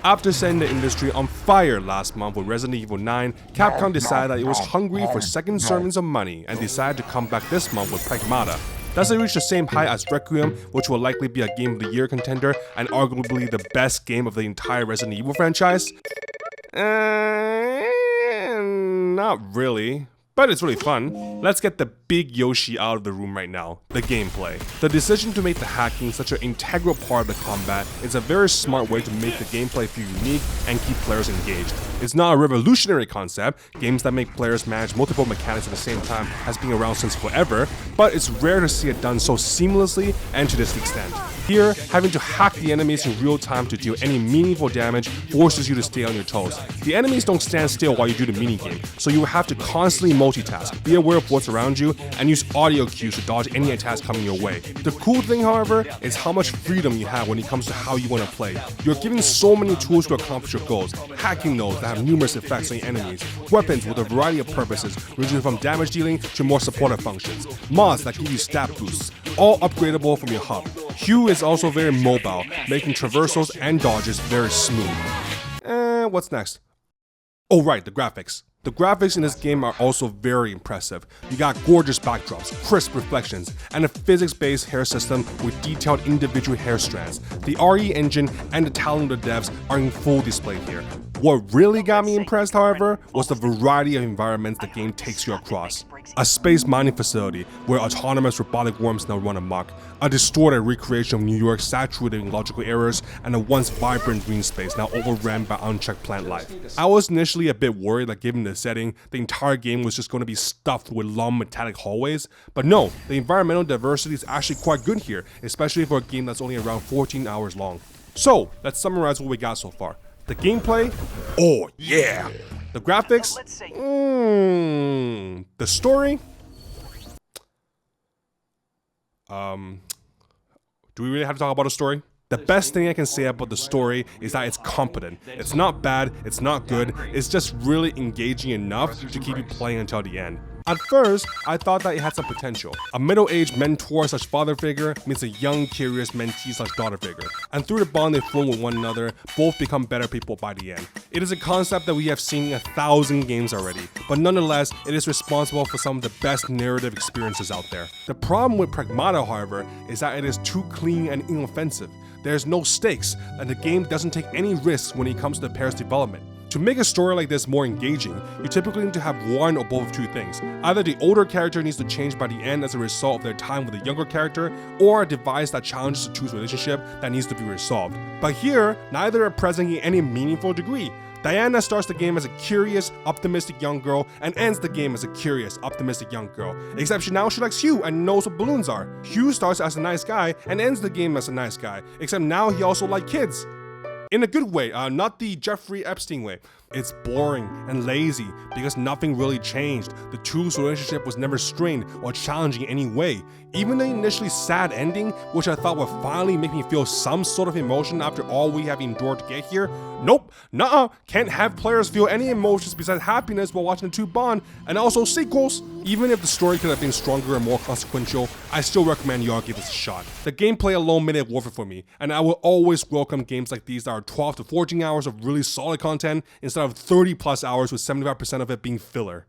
After setting the industry on fire last month with Resident Evil 9, Capcom decided that it was hungry for second servings of money and decided to come back this month with Pragmata. Does it reach the same height as Requiem, which will likely be a Game of the Year contender and arguably the best game of the entire Resident Evil franchise? Not really. But it's really fun. Let's get the big Yoshi out of the room right now, the gameplay. The decision to make the hacking such an integral part of the combat is a very smart way to make the gameplay feel unique and keep players engaged. It's not a revolutionary concept. Games that make players manage multiple mechanics at the same time has been around since forever, but it's rare to see it done so seamlessly and to this extent. Here, having to hack the enemies in real time to deal any meaningful damage forces you to stay on your toes. The enemies don't stand still while you do the minigame, so you will have to constantly multitask, be aware of what's around you, and use audio cues to dodge any attacks coming your way. The cool thing, however, is how much freedom you have when it comes to how you want to play. You're given so many tools to accomplish your goals, hacking nodes that have numerous effects on your enemies, weapons with a variety of purposes, ranging from damage dealing to more supportive functions, mods that give you stat boosts, all upgradable from your hub. Hue is also very mobile, making traversals and dodges very smooth. What's next? Oh right, the graphics. The graphics in this game are also very impressive. You got gorgeous backdrops, crisp reflections, and a physics-based hair system with detailed individual hair strands. The RE engine and the talent of the devs are in full display here. What really got me impressed, however, was the variety of environments the game takes you across. A space mining facility where autonomous robotic worms now run amok, a distorted recreation of New York saturated in logical errors, and a once vibrant green space now overrun by unchecked plant life. I was initially a bit worried that given the setting, the entire game was just going to be stuffed with long metallic hallways, but no, the environmental diversity is actually quite good here, especially for a game that's only around 14 hours long. So, let's summarize what we got so far. The gameplay? Oh yeah! The graphics? The story? Do we really have to talk about a story? The best thing I can say about the story is that it's competent. It's not bad, it's not good, it's just really engaging enough to keep you playing until the end. At first, I thought that it had some potential. A middle-aged mentor/father figure meets a young, curious mentee/daughter figure, and through the bond they form with one another, both become better people by the end. It is a concept that we have seen in 1,000 games already, but nonetheless, it is responsible for some of the best narrative experiences out there. The problem with Pragmata, however, is that it is too clean and inoffensive. There's no stakes, and the game doesn't take any risks when it comes to the pair's development. To make a story like this more engaging, you typically need to have one or both of two things. Either the older character needs to change by the end as a result of their time with the younger character, or a device that challenges the two's relationship that needs to be resolved. But here, neither are present in any meaningful degree. Diana starts the game as a curious, optimistic young girl and ends the game as a curious, optimistic young girl. Except she likes Hugh and knows what balloons are. Hugh starts as a nice guy and ends the game as a nice guy, except now he also likes kids. In a good way, not the Jeffrey Epstein way. It's boring and lazy because nothing really changed. The two's relationship was never strained or challenging in any way. Even the initially sad ending, which I thought would finally make me feel some sort of emotion after all we have endured to get here, nope, nuh-uh, can't have players feel any emotions besides happiness while watching the two bond, and also sequels. Even if the story could have been stronger and more consequential, I still recommend y'all give this a shot. The gameplay alone made it worth it for me, and I will always welcome games like these that are 12 to 14 hours of really solid content instead of 30 plus hours with 75% of it being filler.